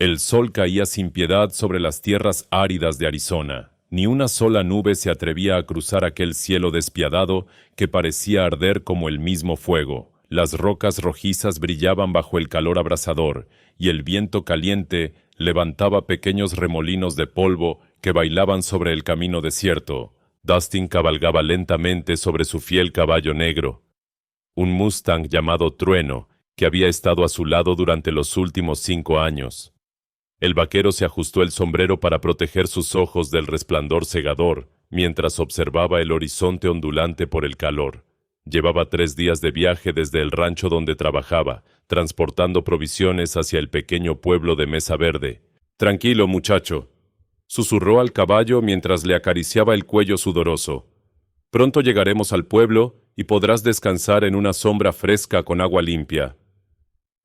El sol caía sin piedad sobre las tierras áridas de Arizona. Ni una sola nube se atrevía a cruzar aquel cielo despiadado que parecía arder como el mismo fuego. Las rocas rojizas brillaban bajo el calor abrasador, y el viento caliente levantaba pequeños remolinos de polvo que bailaban sobre el camino desierto. Dustin cabalgaba lentamente sobre su fiel caballo negro, un Mustang llamado Trueno, que había estado a su lado durante los últimos 5 años. El vaquero se ajustó el sombrero para proteger sus ojos del resplandor cegador, mientras observaba el horizonte ondulante por el calor. Llevaba 3 días de viaje desde el rancho donde trabajaba, transportando provisiones hacia el pequeño pueblo de Mesa Verde. «Tranquilo, muchacho», susurró al caballo mientras le acariciaba el cuello sudoroso. «Pronto llegaremos al pueblo y podrás descansar en una sombra fresca con agua limpia».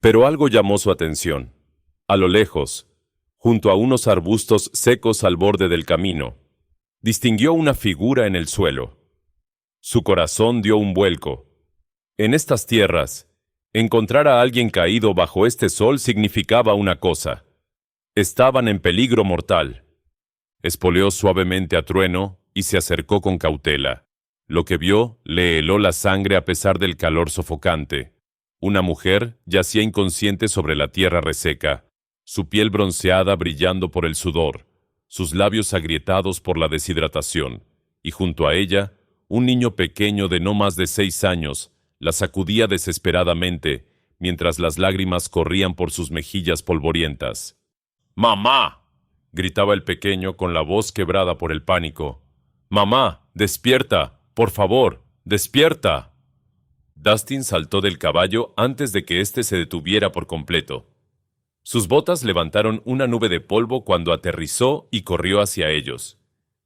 Pero algo llamó su atención. A lo lejos, junto a unos arbustos secos al borde del camino, distinguió una figura en el suelo. Su corazón dio un vuelco. En estas tierras, encontrar a alguien caído bajo este sol significaba una cosa: estaban en peligro mortal. Espoleó suavemente a Trueno y se acercó con cautela. Lo que vio le heló la sangre a pesar del calor sofocante. Una mujer yacía inconsciente sobre la tierra reseca, su piel bronceada brillando por el sudor, sus labios agrietados por la deshidratación, y junto a ella, un niño pequeño de no más de 6 años la sacudía desesperadamente, mientras las lágrimas corrían por sus mejillas polvorientas. «¡Mamá!», gritaba el pequeño con la voz quebrada por el pánico. «¡Mamá, despierta! ¡Por favor, despierta!». Dustin saltó del caballo antes de que éste se detuviera por completo. Sus botas levantaron una nube de polvo cuando aterrizó y corrió hacia ellos.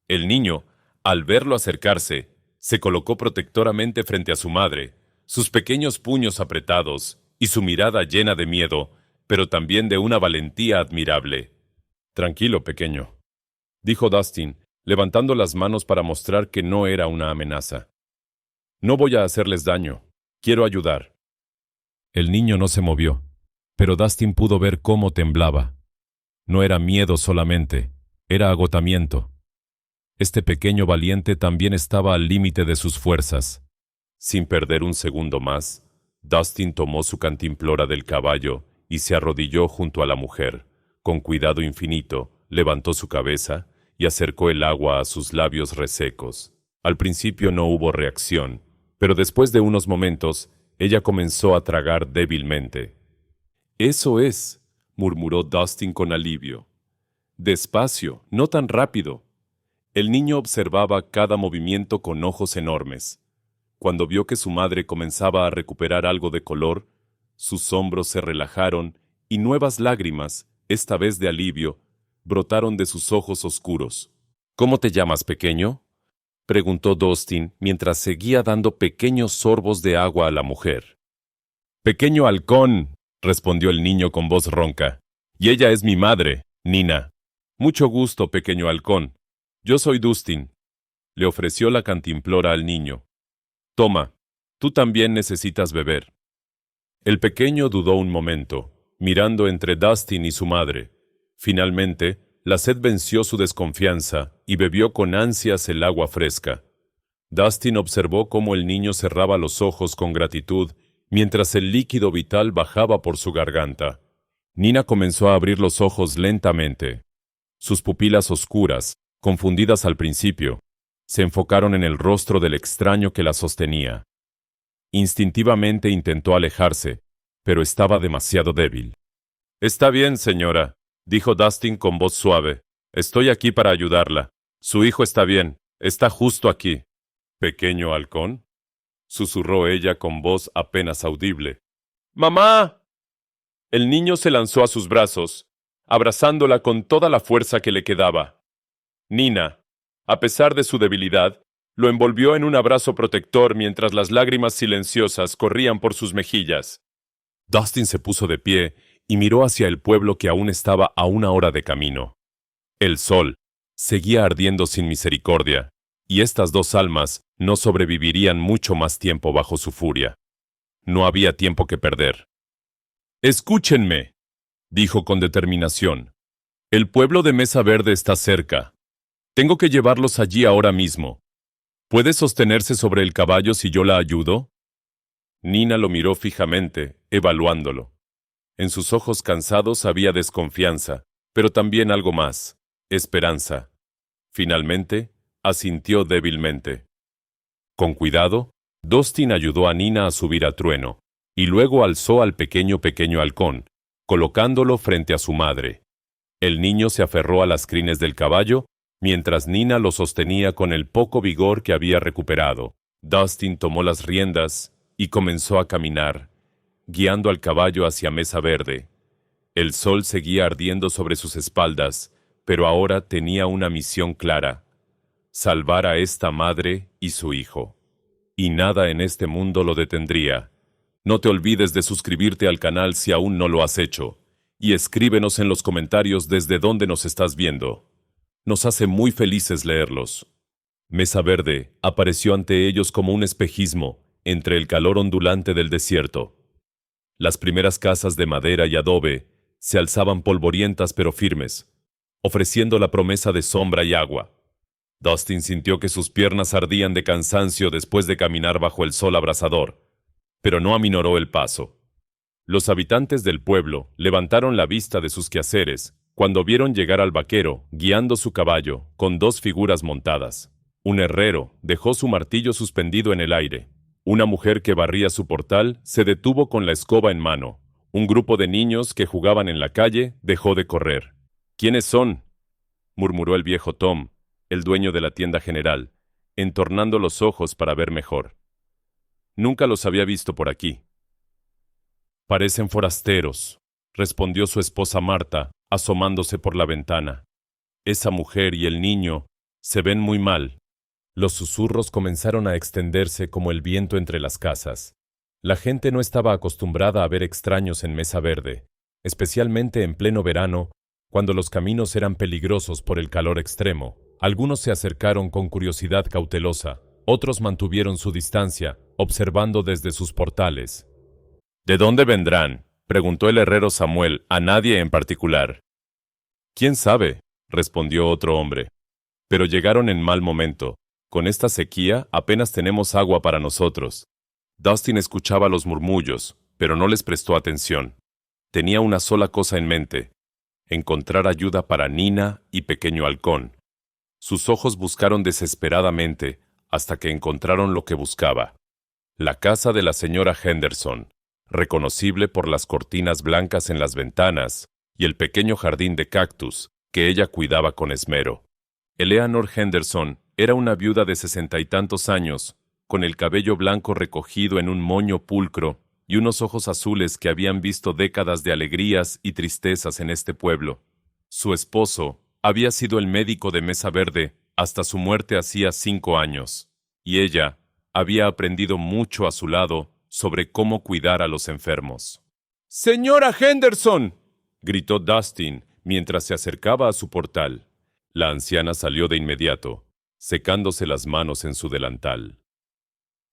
El niño, al verlo acercarse, se colocó protectoramente frente a su madre, sus pequeños puños apretados y su mirada llena de miedo, pero también de una valentía admirable. «Tranquilo, pequeño», dijo Dustin, levantando las manos para mostrar que no era una amenaza. «No voy a hacerles daño. Quiero ayudar». El niño no se movió, pero Dustin pudo ver cómo temblaba. No era miedo solamente, era agotamiento. Este pequeño valiente también estaba al límite de sus fuerzas. Sin perder un segundo más, Dustin tomó su cantimplora del caballo y se arrodilló junto a la mujer. Con cuidado infinito, levantó su cabeza y acercó el agua a sus labios resecos. Al principio no hubo reacción, pero después de unos momentos, ella comenzó a tragar débilmente. «Eso es», murmuró Dustin con alivio. «Despacio, no tan rápido». El niño observaba cada movimiento con ojos enormes. Cuando vio que su madre comenzaba a recuperar algo de color, sus hombros se relajaron y nuevas lágrimas, esta vez de alivio, brotaron de sus ojos oscuros. «¿Cómo te llamas, pequeño?», preguntó Dustin mientras seguía dando pequeños sorbos de agua a la mujer. «Pequeño halcón», respondió el niño con voz ronca. «Y ella es mi madre, Nina». «Mucho gusto, pequeño halcón. Yo soy Dustin», le ofreció la cantimplora al niño. «Toma, tú también necesitas beber». El pequeño dudó un momento, mirando entre Dustin y su madre. Finalmente, la sed venció su desconfianza y bebió con ansias el agua fresca. Dustin observó cómo el niño cerraba los ojos con gratitud mientras el líquido vital bajaba por su garganta. Nina comenzó a abrir los ojos lentamente. Sus pupilas oscuras, confundidas al principio, se enfocaron en el rostro del extraño que la sostenía. Instintivamente intentó alejarse, pero estaba demasiado débil. «Está bien, señora», dijo Dustin con voz suave. «Estoy aquí para ayudarla. Su hijo está bien. Está justo aquí». «¿Pequeño halcón?», susurró ella con voz apenas audible. «¡Mamá!». El niño se lanzó a sus brazos, abrazándola con toda la fuerza que le quedaba. Nina, a pesar de su debilidad, lo envolvió en un abrazo protector mientras las lágrimas silenciosas corrían por sus mejillas. Dustin se puso de pie y miró hacia el pueblo que aún estaba a 1 hora de camino. El sol seguía ardiendo sin misericordia, y estas 2 almas no sobrevivirían mucho más tiempo bajo su furia. No había tiempo que perder. «¡Escúchenme!», dijo con determinación. El pueblo de Mesa Verde está cerca. Tengo que llevarlos allí ahora mismo. ¿Puede sostenerse sobre el caballo si yo la ayudo? Nina lo miró fijamente, evaluándolo. En sus ojos cansados había desconfianza, pero también algo más, esperanza. Finalmente, asintió débilmente. Con cuidado, Dustin ayudó a Nina a subir a Trueno, y luego alzó al pequeño halcón, colocándolo frente a su madre. El niño se aferró a las crines del caballo, mientras Nina lo sostenía con el poco vigor que había recuperado. Dustin tomó las riendas y comenzó a caminar, guiando al caballo hacia Mesa Verde. El sol seguía ardiendo sobre sus espaldas, pero ahora tenía una misión clara: salvar a esta madre y su hijo. Y nada en este mundo lo detendría. No te olvides de suscribirte al canal si aún no lo has hecho, y escríbenos en los comentarios desde dónde nos estás viendo. Nos hace muy felices leerlos. Mesa Verde apareció ante ellos como un espejismo entre el calor ondulante del desierto. Las primeras casas de madera y adobe se alzaban polvorientas pero firmes, ofreciendo la promesa de sombra y agua. Dustin sintió que sus piernas ardían de cansancio después de caminar bajo el sol abrasador, pero no aminoró el paso. Los habitantes del pueblo levantaron la vista de sus quehaceres cuando vieron llegar al vaquero guiando su caballo con dos figuras montadas. Un herrero dejó su martillo suspendido en el aire. Una mujer que barría su portal se detuvo con la escoba en mano. Un grupo de niños que jugaban en la calle dejó de correr. ¿Quiénes son?, murmuró el viejo Tom, el dueño de la tienda general, entornando los ojos para ver mejor. Nunca los había visto por aquí. Parecen forasteros, respondió su esposa Marta, asomándose por la ventana. Esa mujer y el niño se ven muy mal. Los susurros comenzaron a extenderse como el viento entre las casas. La gente no estaba acostumbrada a ver extraños en Mesa Verde, especialmente en pleno verano, cuando los caminos eran peligrosos por el calor extremo. Algunos se acercaron con curiosidad cautelosa, otros mantuvieron su distancia, observando desde sus portales. ¿De dónde vendrán?, preguntó el herrero Samuel, a nadie en particular. ¿Quién sabe?, respondió otro hombre. Pero llegaron en mal momento. Con esta sequía apenas tenemos agua para nosotros. Dustin escuchaba los murmullos, pero no les prestó atención. Tenía una sola cosa en mente: encontrar ayuda para Nina y pequeño halcón. Sus ojos buscaron desesperadamente hasta que encontraron lo que buscaba: la casa de la señora Henderson, reconocible por las cortinas blancas en las ventanas y el pequeño jardín de cactus que ella cuidaba con esmero. Eleanor Henderson era una viuda de 60 y tantos años, con el cabello blanco recogido en un moño pulcro y unos ojos azules que habían visto décadas de alegrías y tristezas en este pueblo. Su esposo había sido el médico de Mesa Verde hasta su muerte hacía 5 años, y ella había aprendido mucho a su lado sobre cómo cuidar a los enfermos. ¡Señora Henderson!, gritó Dustin mientras se acercaba a su portal. La anciana salió de inmediato, secándose las manos en su delantal.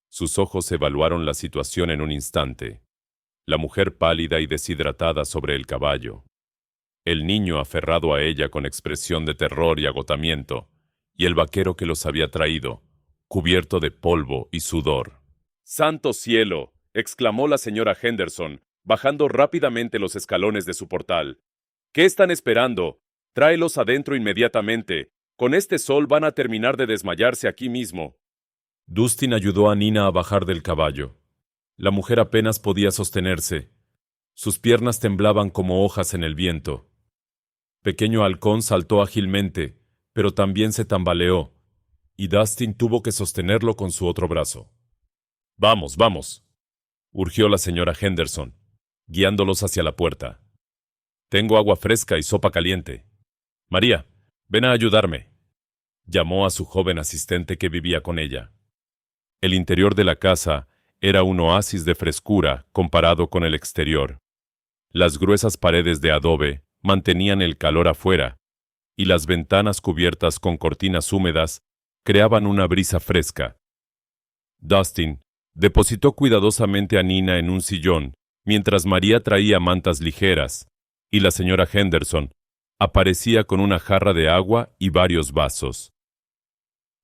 Sus ojos evaluaron la situación en un instante. La mujer pálida y deshidratada sobre el caballo. El niño aferrado a ella con expresión de terror y agotamiento, y el vaquero que los había traído, cubierto de polvo y sudor. ¡Santo cielo!, exclamó la señora Henderson, bajando rápidamente los escalones de su portal. ¿Qué están esperando? Tráelos adentro inmediatamente. Con este sol van a terminar de desmayarse aquí mismo. Dustin ayudó a Nina a bajar del caballo. La mujer apenas podía sostenerse. Sus piernas temblaban como hojas en el viento. Pequeño halcón saltó ágilmente, pero también se tambaleó, y Dustin tuvo que sostenerlo con su otro brazo. «Vamos, vamos», urgió la señora Henderson, guiándolos hacia la puerta. «Tengo agua fresca y sopa caliente. María, ven a ayudarme», llamó a su joven asistente que vivía con ella. El interior de la casa era un oasis de frescura comparado con el exterior. Las gruesas paredes de adobe mantenían el calor afuera, y las ventanas cubiertas con cortinas húmedas creaban una brisa fresca. Dustin depositó cuidadosamente a Nina en un sillón, mientras María traía mantas ligeras, y la señora Henderson aparecía con una jarra de agua y varios vasos.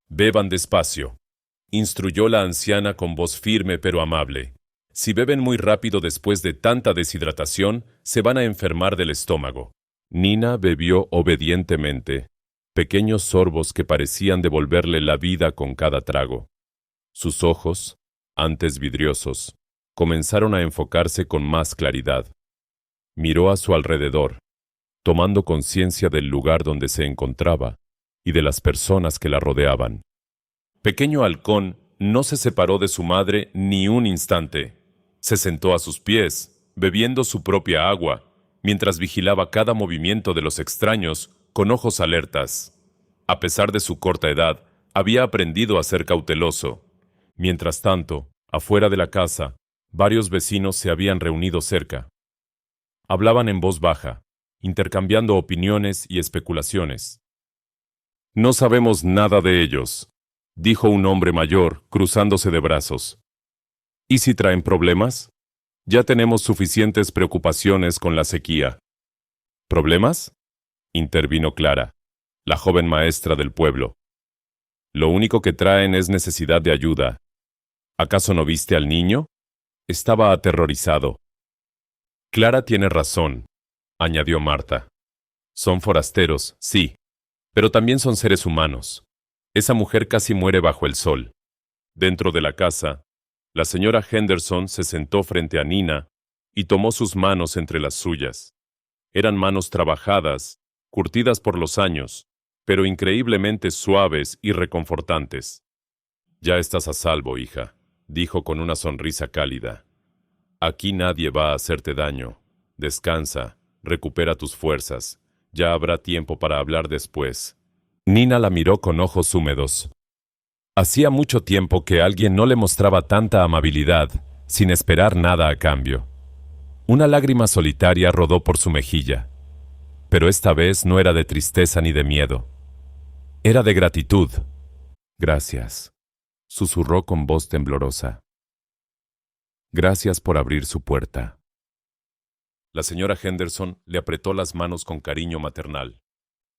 «Beban despacio», instruyó la anciana con voz firme pero amable. «Si beben muy rápido después de tanta deshidratación, se van a enfermar del estómago». Nina bebió obedientemente, pequeños sorbos que parecían devolverle la vida con cada trago. Sus ojos, antes vidriosos, comenzaron a enfocarse con más claridad. Miró a su alrededor, tomando conciencia del lugar donde se encontraba y de las personas que la rodeaban. Pequeño Halcón no se separó de su madre ni un instante. Se sentó a sus pies, bebiendo su propia agua, mientras vigilaba cada movimiento de los extraños con ojos alertas. A pesar de su corta edad, había aprendido a ser cauteloso. Mientras tanto, afuera de la casa, varios vecinos se habían reunido cerca. Hablaban en voz baja, intercambiando opiniones y especulaciones. «No sabemos nada de ellos», dijo un hombre mayor, cruzándose de brazos. «¿Y si traen problemas? Ya tenemos suficientes preocupaciones con la sequía». «¿Problemas?», intervino Clara, la joven maestra del pueblo. «Lo único que traen es necesidad de ayuda. ¿Acaso no viste al niño? Estaba aterrorizado». «Clara tiene razón», añadió Marta. «Son forasteros, sí, pero también son seres humanos. Esa mujer casi muere bajo el sol». Dentro de la casa, la señora Henderson se sentó frente a Nina y tomó sus manos entre las suyas. Eran manos trabajadas, curtidas por los años, pero increíblemente suaves y reconfortantes. «Ya estás a salvo, hija», dijo con una sonrisa cálida. «Aquí nadie va a hacerte daño. Descansa, recupera tus fuerzas. Ya habrá tiempo para hablar después». Nina la miró con ojos húmedos. Hacía mucho tiempo que alguien no le mostraba tanta amabilidad, sin esperar nada a cambio. Una lágrima solitaria rodó por su mejilla, pero esta vez no era de tristeza ni de miedo. Era de gratitud. «Gracias», susurró con voz temblorosa. «Gracias por abrir su puerta». La señora Henderson le apretó las manos con cariño maternal.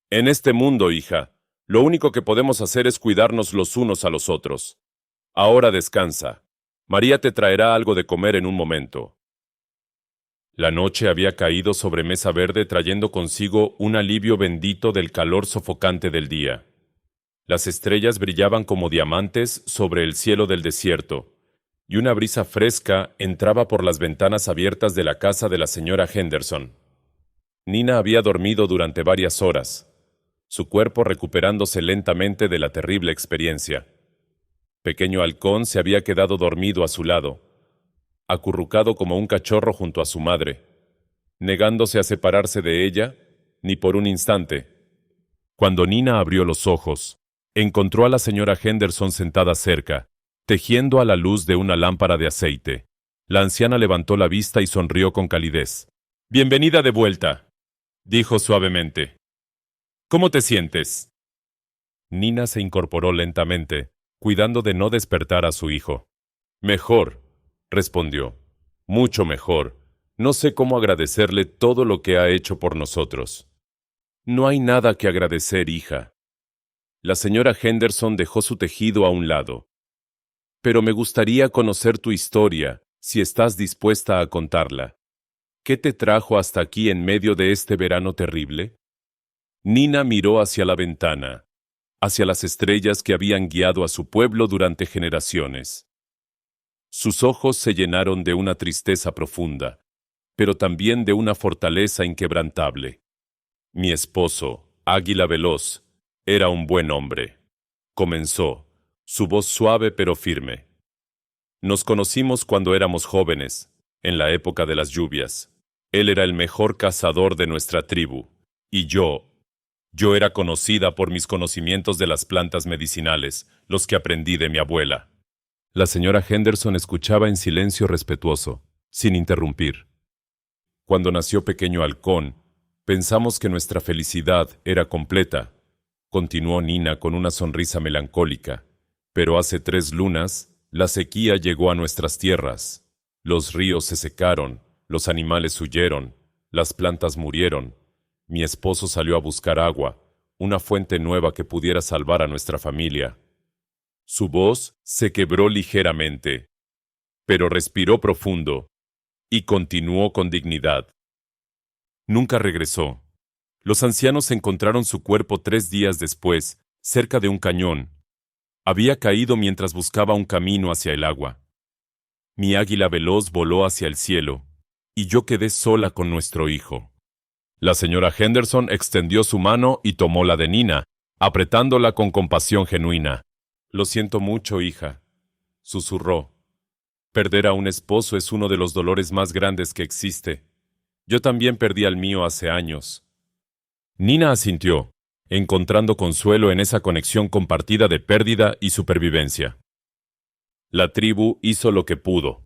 «En este mundo, hija, lo único que podemos hacer es cuidarnos los unos a los otros. Ahora descansa. María te traerá algo de comer en un momento». La noche había caído sobre Mesa Verde trayendo consigo un alivio bendito del calor sofocante del día. Las estrellas brillaban como diamantes sobre el cielo del desierto, y una brisa fresca entraba por las ventanas abiertas de la casa de la señora Henderson. Nina había dormido durante varias horas, su cuerpo recuperándose lentamente de la terrible experiencia. Pequeño Halcón se había quedado dormido a su lado, acurrucado como un cachorro junto a su madre, negándose a separarse de ella ni por un instante. Cuando Nina abrió los ojos, encontró a la señora Henderson sentada cerca, tejiendo a la luz de una lámpara de aceite. La anciana levantó la vista y sonrió con calidez. «Bienvenida de vuelta», dijo suavemente. «¿Cómo te sientes?» Nina se incorporó lentamente, cuidando de no despertar a su hijo. «Mejor», respondió. «Mucho mejor. No sé cómo agradecerle todo lo que ha hecho por nosotros». «No hay nada que agradecer, hija». La señora Henderson dejó su tejido a un lado. «Pero me gustaría conocer tu historia, si estás dispuesta a contarla. ¿Qué te trajo hasta aquí en medio de este verano terrible?» Nina miró hacia la ventana, hacia las estrellas que habían guiado a su pueblo durante generaciones. Sus ojos se llenaron de una tristeza profunda, pero también de una fortaleza inquebrantable. «Mi esposo, Águila Veloz, era un buen hombre», comenzó, su voz suave pero firme. «Nos conocimos cuando éramos jóvenes, en la época de las lluvias. Él era el mejor cazador de nuestra tribu, y yo era conocida por mis conocimientos de las plantas medicinales, los que aprendí de mi abuela». La señora Henderson escuchaba en silencio respetuoso, sin interrumpir. «Cuando nació Pequeño Halcón, pensamos que nuestra felicidad era completa», continuó Nina con una sonrisa melancólica. «Pero hace 3 lunas, la sequía llegó a nuestras tierras. Los ríos se secaron, los animales huyeron, Las plantas murieron. Mi esposo salió a buscar agua, una fuente nueva que pudiera salvar a nuestra familia. Su voz se quebró ligeramente, pero respiró profundo y continuó con dignidad. Nunca regresó. Los ancianos encontraron su cuerpo 3 días después, cerca de un cañón. Había caído mientras buscaba un camino hacia el agua. Mi águila veloz voló hacia el cielo, y yo quedé sola con nuestro hijo. La señora Henderson extendió su mano y tomó la de Nina, apretándola con compasión genuina. «Lo siento mucho, hija», susurró. «Perder a un esposo es uno de los dolores más grandes que existe. Yo también perdí al mío hace años». Nina asintió, encontrando consuelo en esa conexión compartida de pérdida y supervivencia. «La tribu hizo lo que pudo»,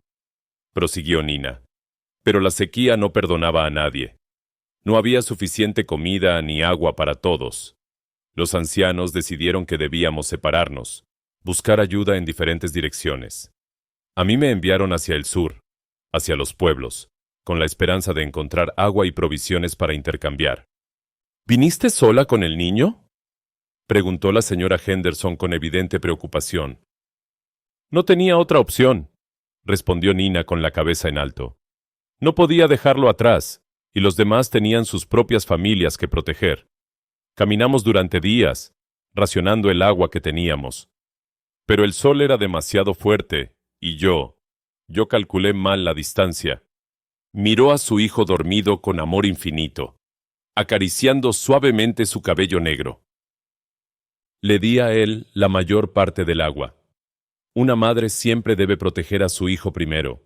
prosiguió Nina. «Pero la sequía no perdonaba a nadie. No había suficiente comida ni agua para todos. Los ancianos decidieron que debíamos separarnos, buscar ayuda en diferentes direcciones. A mí me enviaron hacia el sur, hacia los pueblos, con la esperanza de encontrar agua y provisiones para intercambiar». «¿Viniste sola con el niño?», preguntó la señora Henderson con evidente preocupación. «No tenía otra opción», respondió Nina con la cabeza en alto. «No podía dejarlo atrás, y los demás tenían sus propias familias que proteger. Caminamos durante días, racionando el agua que teníamos. Pero el sol era demasiado fuerte, y yo calculé mal la distancia». Miró a su hijo dormido con amor infinito, acariciando suavemente su cabello negro. Le di a él la mayor parte del agua. Una madre siempre debe proteger a su hijo primero.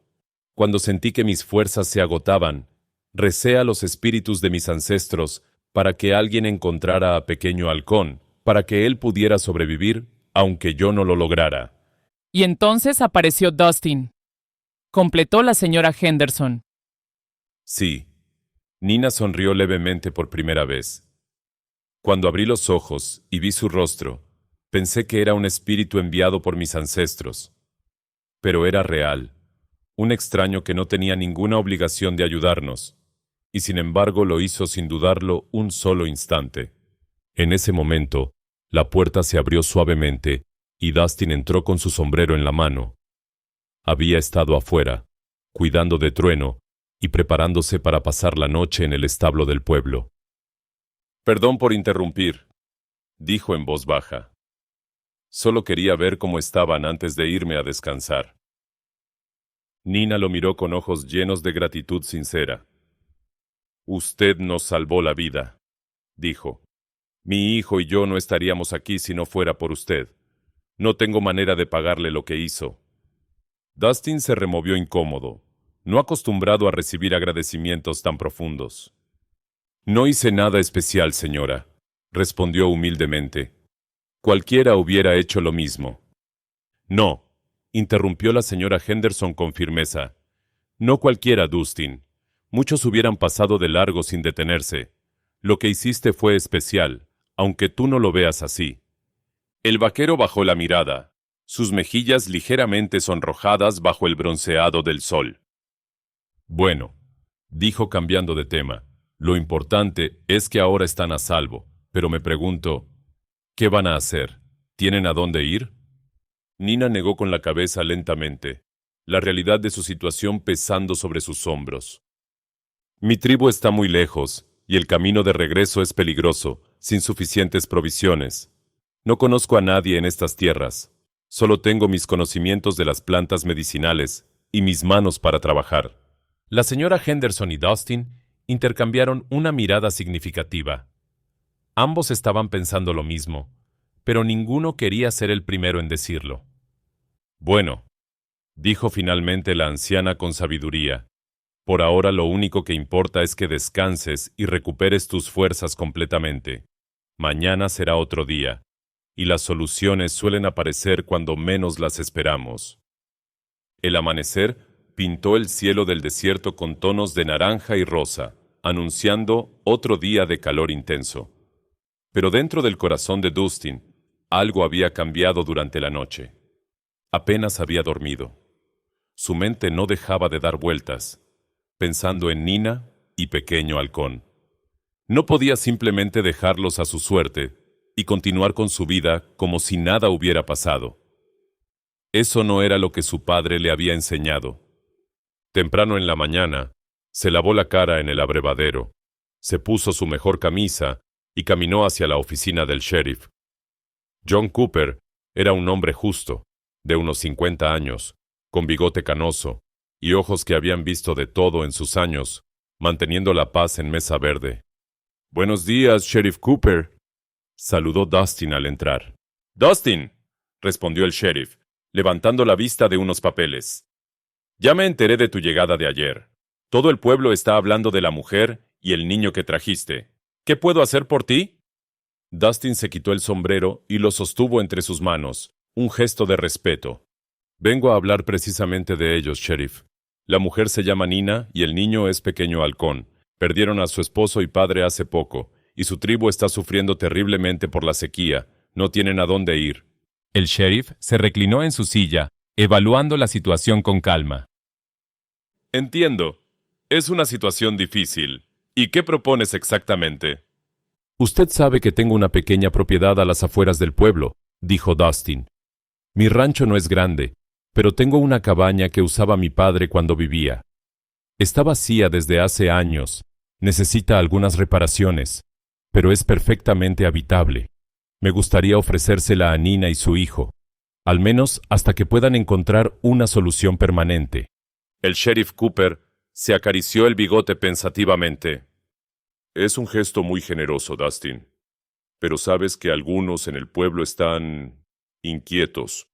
Cuando sentí que mis fuerzas se agotaban, recé a los espíritus de mis ancestros para que alguien encontrara a Pequeño Halcón, para que él pudiera sobrevivir, aunque yo no lo lograra. Y entonces apareció Dustin, completó la señora Henderson. Sí. Nina sonrió levemente por primera vez. Cuando abrí los ojos y vi su rostro, pensé que era un espíritu enviado por mis ancestros. Pero era real, un extraño que no tenía ninguna obligación de ayudarnos, y sin embargo lo hizo sin dudarlo un solo instante. En ese momento, la puerta se abrió suavemente y Dustin entró con su sombrero en la mano. Había estado afuera, cuidando de Trueno y preparándose para pasar la noche en el establo del pueblo. «Perdón por interrumpir», dijo en voz baja. «Solo quería ver cómo estaban antes de irme a descansar». Nina lo miró con ojos llenos de gratitud sincera. «Usted nos salvó la vida», dijo. «Mi hijo y yo no estaríamos aquí si no fuera por usted. No tengo manera de pagarle lo que hizo». Dustin se removió incómodo, no acostumbrado a recibir agradecimientos tan profundos. «No hice nada especial, señora», respondió humildemente. «Cualquiera hubiera hecho lo mismo». «No», interrumpió la señora Henderson con firmeza. «No cualquiera, Dustin. Muchos hubieran pasado de largo sin detenerse. Lo que hiciste fue especial, aunque tú no lo veas así». El vaquero bajó la mirada, sus mejillas ligeramente sonrojadas bajo el bronceado del sol. «Bueno», dijo cambiando de tema, «lo importante es que ahora están a salvo, pero me pregunto, ¿qué van a hacer? ¿Tienen a dónde ir?». Nina negó con la cabeza lentamente, la realidad de su situación pesando sobre sus hombros. «Mi tribu está muy lejos, y el camino de regreso es peligroso, sin suficientes provisiones. No conozco a nadie en estas tierras. Solo tengo mis conocimientos de las plantas medicinales y mis manos para trabajar». La señora Henderson y Dustin intercambiaron una mirada significativa. Ambos estaban pensando lo mismo, pero ninguno quería ser el primero en decirlo. «Bueno», dijo finalmente la anciana con sabiduría, «por ahora lo único que importa es que descanses y recuperes tus fuerzas completamente. Mañana será otro día, y las soluciones suelen aparecer cuando menos las esperamos». El amanecer pintó el cielo del desierto con tonos de naranja y rosa, anunciando otro día de calor intenso. Pero dentro del corazón de Dustin, algo había cambiado durante la noche. Apenas había dormido. Su mente no dejaba de dar vueltas, pensando en Nina y Pequeño Halcón. No podía simplemente dejarlos a su suerte y continuar con su vida como si nada hubiera pasado. Eso no era lo que su padre le había enseñado. Temprano en la mañana, se lavó la cara en el abrevadero, se puso su mejor camisa y caminó hacia la oficina del sheriff. John Cooper era un hombre justo, de unos 50 años, con bigote canoso y ojos que habían visto de todo en sus años, manteniendo la paz en Mesa Verde. «Buenos días, Sheriff Cooper», saludó Dustin al entrar. «Dustin», respondió el sheriff, levantando la vista de unos papeles. «Ya me enteré de tu llegada de ayer. Todo el pueblo está hablando de la mujer y el niño que trajiste. ¿Qué puedo hacer por ti?» Dustin se quitó el sombrero y lo sostuvo entre sus manos, un gesto de respeto. «Vengo a hablar precisamente de ellos, sheriff. La mujer se llama Nina y el niño es Pequeño Halcón. Perdieron a su esposo y padre hace poco, y su tribu está sufriendo terriblemente por la sequía. No tienen a dónde ir». El sheriff se reclinó en su silla, evaluando la situación con calma. «Entiendo. Es una situación difícil. ¿Y qué propones exactamente?» «Usted sabe que tengo una pequeña propiedad a las afueras del pueblo», dijo Dustin. «Mi rancho no es grande, pero tengo una cabaña que usaba mi padre cuando vivía. Está vacía desde hace años, necesita algunas reparaciones, pero es perfectamente habitable. Me gustaría ofrecérsela a Nina y su hijo, al menos hasta que puedan encontrar una solución permanente». El sheriff Cooper se acarició el bigote pensativamente. «Es un gesto muy generoso, Dustin. Pero sabes que algunos en el pueblo están inquietos.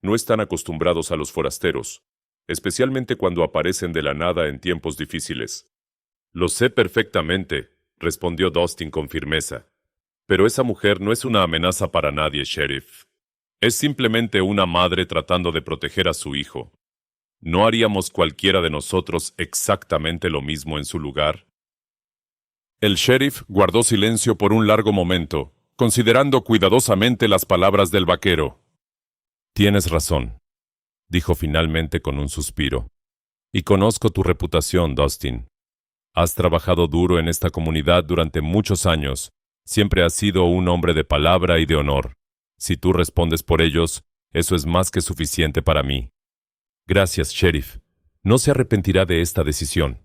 No están acostumbrados a los forasteros, especialmente cuando aparecen de la nada en tiempos difíciles». «Lo sé perfectamente», respondió Dustin con firmeza. «Pero esa mujer no es una amenaza para nadie, sheriff. Es simplemente una madre tratando de proteger a su hijo. ¿No haríamos cualquiera de nosotros exactamente lo mismo en su lugar?» El sheriff guardó silencio por un largo momento, considerando cuidadosamente las palabras del vaquero. «Tienes razón», dijo finalmente con un suspiro. «Y conozco tu reputación, Dustin. Has trabajado duro en esta comunidad durante muchos años. Siempre has sido un hombre de palabra y de honor. Si tú respondes por ellos, eso es más que suficiente para mí». «Gracias, sheriff. No se arrepentirá de esta decisión».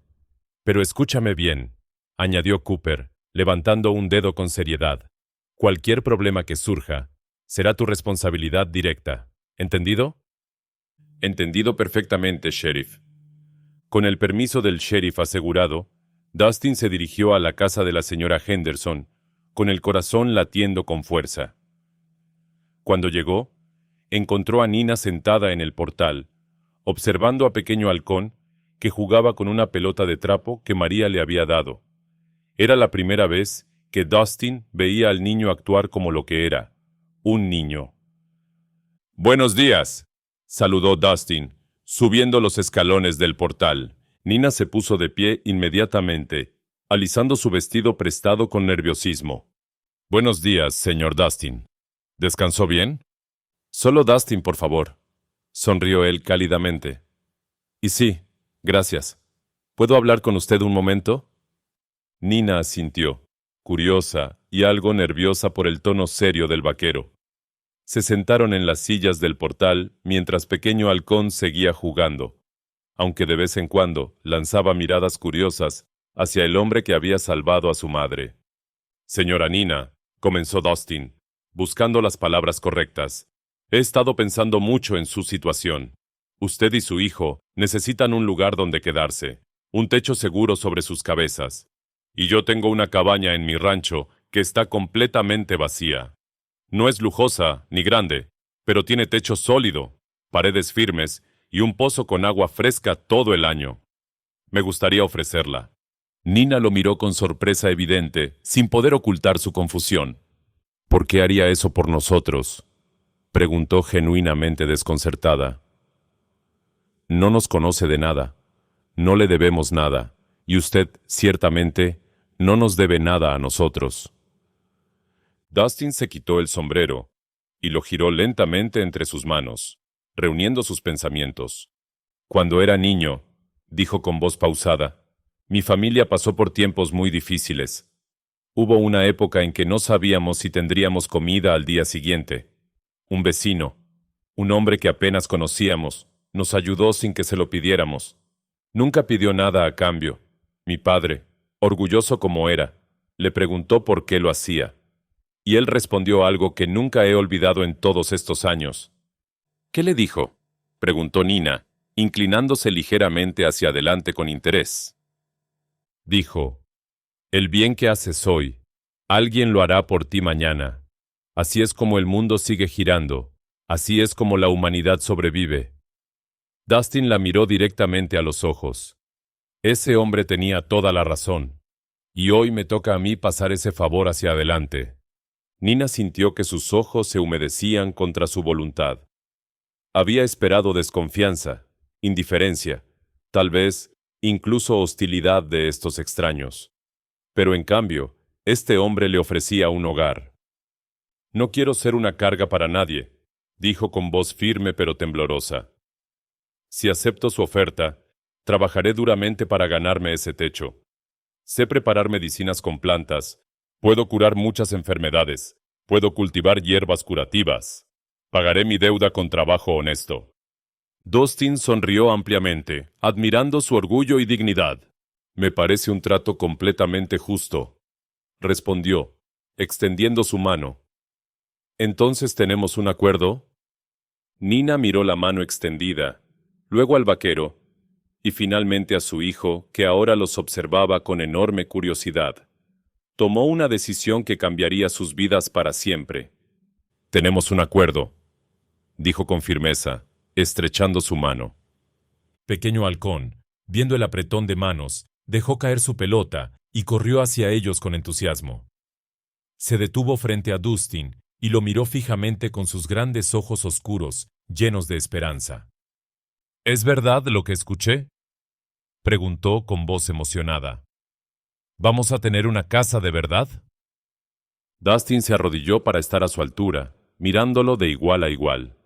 «Pero escúchame bien», añadió Cooper, levantando un dedo con seriedad. «Cualquier problema que surja, será tu responsabilidad directa. ¿Entendido?» «Entendido perfectamente, sheriff». Con el permiso del sheriff asegurado, Dustin se dirigió a la casa de la señora Henderson, con el corazón latiendo con fuerza. Cuando llegó, encontró a Nina sentada en el portal, observando a Pequeño Halcón, que jugaba con una pelota de trapo que María le había dado. Era la primera vez que Dustin veía al niño actuar como lo que era, un niño. «Buenos días», saludó Dustin, subiendo los escalones del portal. Nina se puso de pie inmediatamente, alisando su vestido prestado con nerviosismo. «Buenos días, señor Dustin. ¿Descansó bien?» «Solo Dustin, por favor», sonrió él cálidamente. «Y sí, gracias. ¿Puedo hablar con usted un momento?» Nina asintió, curiosa y algo nerviosa por el tono serio del vaquero. Se sentaron en las sillas del portal mientras Pequeño Halcón seguía jugando, aunque de vez en cuando lanzaba miradas curiosas hacia el hombre que había salvado a su madre. «Señora Nina», comenzó Dustin, buscando las palabras correctas, «he estado pensando mucho en su situación. Usted y su hijo necesitan un lugar donde quedarse, un techo seguro sobre sus cabezas. Y yo tengo una cabaña en mi rancho que está completamente vacía. No es lujosa ni grande, pero tiene techo sólido, paredes firmes y un pozo con agua fresca todo el año. Me gustaría ofrecerla». Nina lo miró con sorpresa evidente, sin poder ocultar su confusión. «¿Por qué haría eso por nosotros?», preguntó genuinamente desconcertada. «No nos conoce de nada, no le debemos nada, y usted, ciertamente, no nos debe nada a nosotros». Dustin se quitó el sombrero y lo giró lentamente entre sus manos, reuniendo sus pensamientos. «Cuando era niño», dijo con voz pausada, Mi familia pasó por tiempos muy difíciles. Hubo una época en que no sabíamos si tendríamos comida al día siguiente. Un vecino, un hombre que apenas conocíamos, nos ayudó sin que se lo pidiéramos. Nunca pidió nada a cambio. Mi padre, orgulloso como era, le preguntó por qué lo hacía. Y él respondió algo que nunca he olvidado en todos estos años. ¿Qué le dijo?, preguntó Nina, inclinándose ligeramente hacia adelante con interés. Dijo, el bien que haces hoy, alguien lo hará por ti mañana. Así es como el mundo sigue girando, así es como la humanidad sobrevive. Dustin la miró directamente a los ojos. Ese hombre tenía toda la razón, y hoy me toca a mí pasar ese favor hacia adelante. Nina sintió que sus ojos se humedecían contra su voluntad. Había esperado desconfianza, indiferencia, tal vez incluso hostilidad de estos extraños. Pero en cambio, este hombre le ofrecía un hogar. No quiero ser una carga para nadie, dijo con voz firme pero temblorosa. Si acepto su oferta, trabajaré duramente para ganarme ese techo. Sé preparar medicinas con plantas, puedo curar muchas enfermedades, puedo cultivar hierbas curativas. Pagaré mi deuda con trabajo honesto. Dustin sonrió ampliamente, admirando su orgullo y dignidad. Me parece un trato completamente justo, respondió, extendiendo su mano. ¿Entonces tenemos un acuerdo? Nina miró la mano extendida, luego al vaquero, y finalmente a su hijo, que ahora los observaba con enorme curiosidad. Tomó una decisión que cambiaría sus vidas para siempre. Tenemos un acuerdo, dijo con firmeza, estrechando su mano. Pequeño halcón, viendo el apretón de manos, dejó caer su pelota y corrió hacia ellos con entusiasmo. Se detuvo frente a Dustin y lo miró fijamente con sus grandes ojos oscuros, llenos de esperanza. ¿Es verdad lo que escuché?, preguntó con voz emocionada. ¿Vamos a tener una casa de verdad? Dustin se arrodilló para estar a su altura, mirándolo de igual a igual.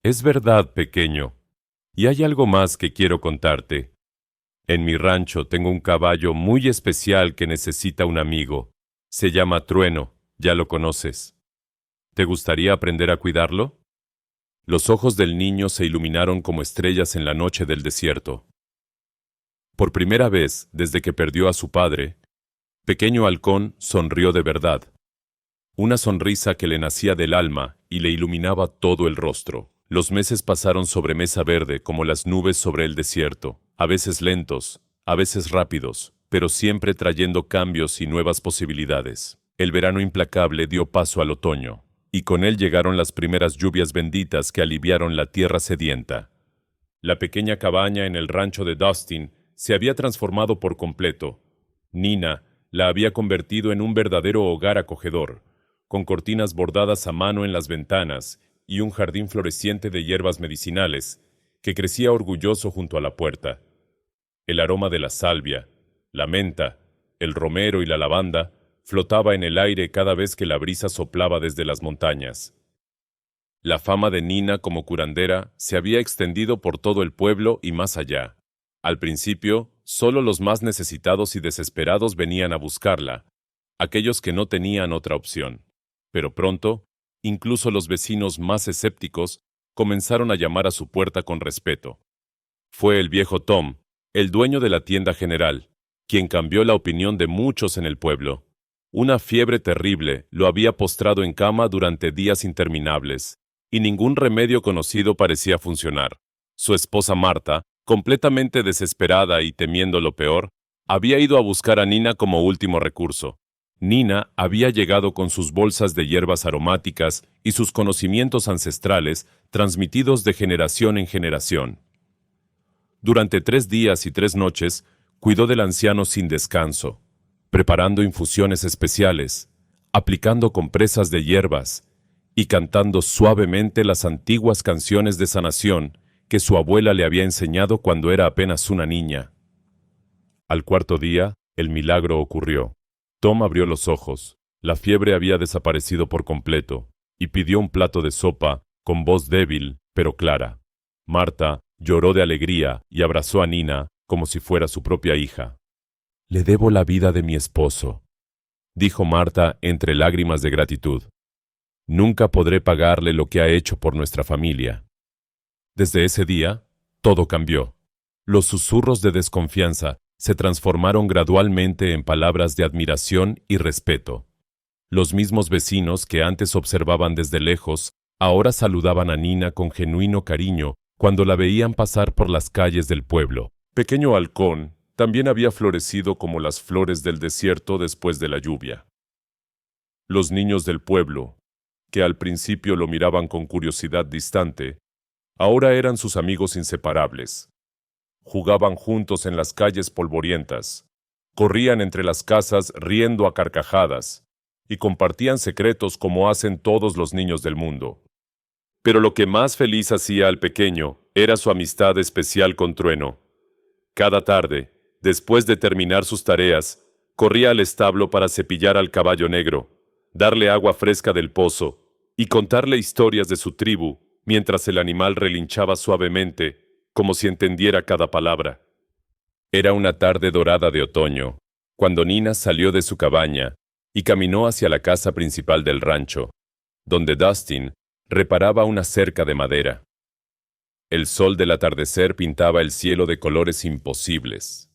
Es verdad, pequeño. Y hay algo más que quiero contarte. En mi rancho tengo un caballo muy especial que necesita un amigo. Se llama Trueno, ya lo conoces. ¿Te gustaría aprender a cuidarlo? Los ojos del niño se iluminaron como estrellas en la noche del desierto. Por primera vez desde que perdió a su padre, Pequeño Halcón sonrió de verdad. Una sonrisa que le nacía del alma y le iluminaba todo el rostro. Los meses pasaron sobre mesa verde como las nubes sobre el desierto, a veces lentos, a veces rápidos, pero siempre trayendo cambios y nuevas posibilidades. El verano implacable dio paso al otoño, y con él llegaron las primeras lluvias benditas que aliviaron la tierra sedienta. La pequeña cabaña en el rancho de Dustin se había transformado por completo. Nina la había convertido en un verdadero hogar acogedor, con cortinas bordadas a mano en las ventanas y un jardín floreciente de hierbas medicinales que crecía orgulloso junto a la puerta. El aroma de la salvia, la menta, el romero y la lavanda flotaba en el aire cada vez que la brisa soplaba desde las montañas. La fama de Nina como curandera se había extendido por todo el pueblo y más allá. Al principio, solo los más necesitados y desesperados venían a buscarla, aquellos que no tenían otra opción. Pero pronto, incluso los vecinos más escépticos comenzaron a llamar a su puerta con respeto. Fue el viejo Tom, el dueño de la tienda general, quien cambió la opinión de muchos en el pueblo. Una fiebre terrible lo había postrado en cama durante días interminables, y ningún remedio conocido parecía funcionar. Su esposa Marta, completamente desesperada y temiendo lo peor, había ido a buscar a Nina como último recurso. Nina había llegado con sus bolsas de hierbas aromáticas y sus conocimientos ancestrales transmitidos de generación en generación. Durante 3 días y 3 noches, cuidó del anciano sin descanso, preparando infusiones especiales, aplicando compresas de hierbas y cantando suavemente las antiguas canciones de sanación que su abuela le había enseñado cuando era apenas una niña. Al 4.º día, el milagro ocurrió. Tom abrió los ojos. La fiebre había desaparecido por completo, y pidió un plato de sopa con voz débil, pero clara. Marta lloró de alegría y abrazó a Nina como si fuera su propia hija. Le debo la vida de mi esposo, dijo Marta entre lágrimas de gratitud. Nunca podré pagarle lo que ha hecho por nuestra familia. Desde ese día, todo cambió. Los susurros de desconfianza se transformaron gradualmente en palabras de admiración y respeto. Los mismos vecinos que antes observaban desde lejos, ahora saludaban a Nina con genuino cariño cuando la veían pasar por las calles del pueblo. Pequeño Halcón también había florecido como las flores del desierto después de la lluvia. Los niños del pueblo, que al principio lo miraban con curiosidad distante, ahora eran sus amigos inseparables. Jugaban juntos en las calles polvorientas, corrían entre las casas riendo a carcajadas y compartían secretos como hacen todos los niños del mundo. Pero lo que más feliz hacía al pequeño era su amistad especial con Trueno. Cada tarde, después de terminar sus tareas, corría al establo para cepillar al caballo negro, darle agua fresca del pozo y contarle historias de su tribu mientras el animal relinchaba suavemente, como si entendiera cada palabra. Era una tarde dorada de otoño, cuando Nina salió de su cabaña y caminó hacia la casa principal del rancho, donde Dustin reparaba una cerca de madera. El sol del atardecer pintaba el cielo de colores imposibles,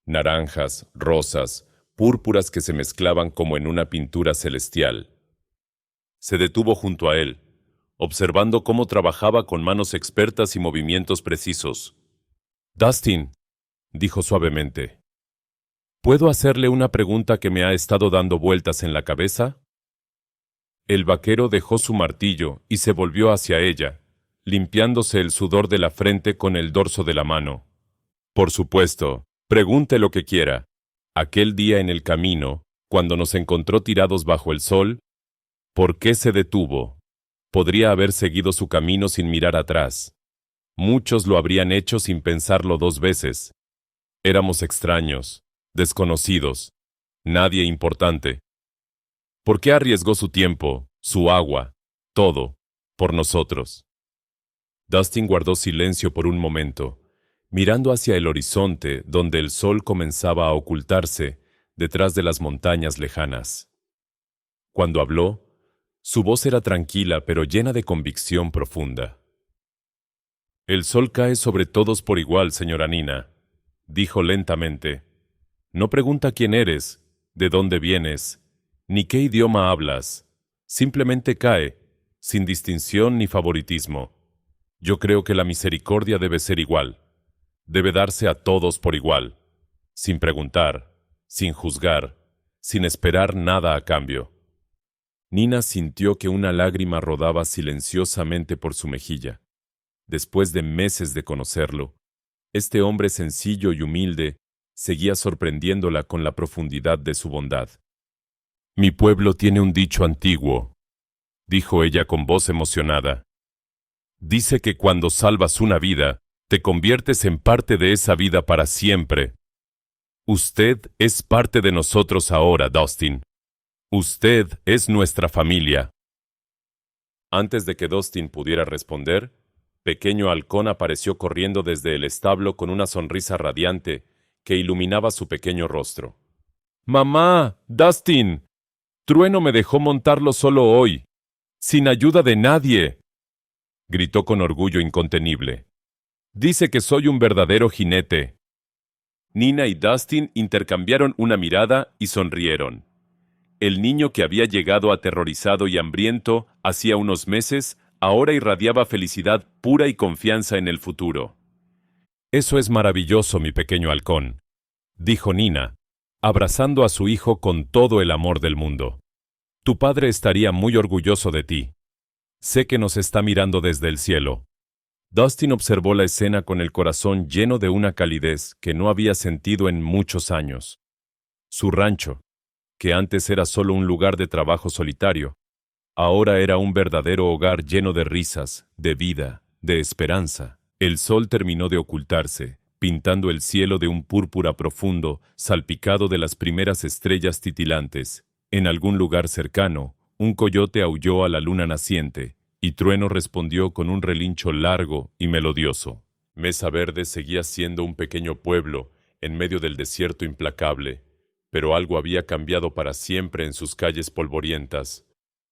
naranjas, rosas, púrpuras que se mezclaban como en una pintura celestial. Se detuvo junto a él, observando cómo trabajaba con manos expertas y movimientos precisos. «Dustin», dijo suavemente, ¿puedo hacerle una pregunta que me ha estado dando vueltas en la cabeza? El vaquero dejó su martillo y se volvió hacia ella, limpiándose el sudor de la frente con el dorso de la mano. Por supuesto, pregunte lo que quiera. Aquel día en el camino, cuando nos encontró tirados bajo el sol, ¿por qué se detuvo? Podría haber seguido su camino sin mirar atrás. Muchos lo habrían hecho sin pensarlo dos veces. Éramos extraños, desconocidos, nadie importante. ¿Por qué arriesgó su tiempo, su agua, todo, por nosotros? Dustin guardó silencio por un momento, mirando hacia el horizonte donde el sol comenzaba a ocultarse detrás de las montañas lejanas. Cuando habló, su voz era tranquila pero llena de convicción profunda. «El sol cae sobre todos por igual, señora Nina», dijo lentamente. «No pregunta quién eres, de dónde vienes, ni qué idioma hablas. Simplemente cae, sin distinción ni favoritismo. Yo creo que la misericordia debe ser igual. Debe darse a todos por igual, sin preguntar, sin juzgar, sin esperar nada a cambio». Nina sintió que una lágrima rodaba silenciosamente por su mejilla. Después de meses de conocerlo, este hombre sencillo y humilde seguía sorprendiéndola con la profundidad de su bondad. «Mi pueblo tiene un dicho antiguo», dijo ella con voz emocionada. «Dice que cuando salvas una vida, te conviertes en parte de esa vida para siempre. Usted es parte de nosotros ahora, Dustin. Usted es nuestra familia». Antes de que Dustin pudiera responder, Pequeño Halcón apareció corriendo desde el establo con una sonrisa radiante que iluminaba su pequeño rostro. «¡Mamá! ¡Dustin! Trueno me dejó montarlo solo hoy, sin ayuda de nadie», gritó con orgullo incontenible. «Dice que soy un verdadero jinete». Nina y Dustin intercambiaron una mirada y sonrieron. El niño que había llegado aterrorizado y hambriento hacía unos meses, ahora irradiaba felicidad pura y confianza en el futuro. «Eso es maravilloso, mi pequeño halcón», dijo Nina, abrazando a su hijo con todo el amor del mundo. «Tu padre estaría muy orgulloso de ti. Sé que nos está mirando desde el cielo». Dustin observó la escena con el corazón lleno de una calidez que no había sentido en muchos años. Su rancho, que antes era solo un lugar de trabajo solitario, ahora era un verdadero hogar lleno de risas, de vida, de esperanza. El sol terminó de ocultarse, pintando el cielo de un púrpura profundo, salpicado de las primeras estrellas titilantes. En algún lugar cercano, un coyote aulló a la luna naciente, y Trueno respondió con un relincho largo y melodioso. Mesa Verde seguía siendo un pequeño pueblo en medio del desierto implacable, Pero algo había cambiado para siempre en sus calles polvorientas.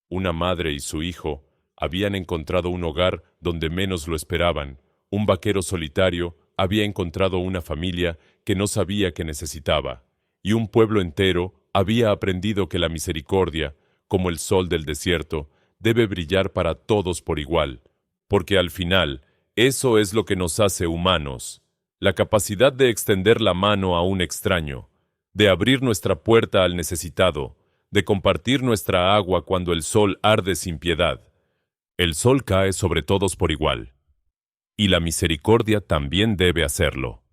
Una madre y su hijo habían encontrado un hogar donde menos lo esperaban. Un vaquero solitario había encontrado una familia que no sabía que necesitaba. Y un pueblo entero había aprendido que la misericordia, como el sol del desierto, debe brillar para todos por igual. Porque al final, eso es lo que nos hace humanos. La capacidad de extender la mano a un extraño, de abrir nuestra puerta al necesitado, de compartir nuestra agua cuando el sol arde sin piedad. El sol cae sobre todos por igual. Y la misericordia también debe hacerlo.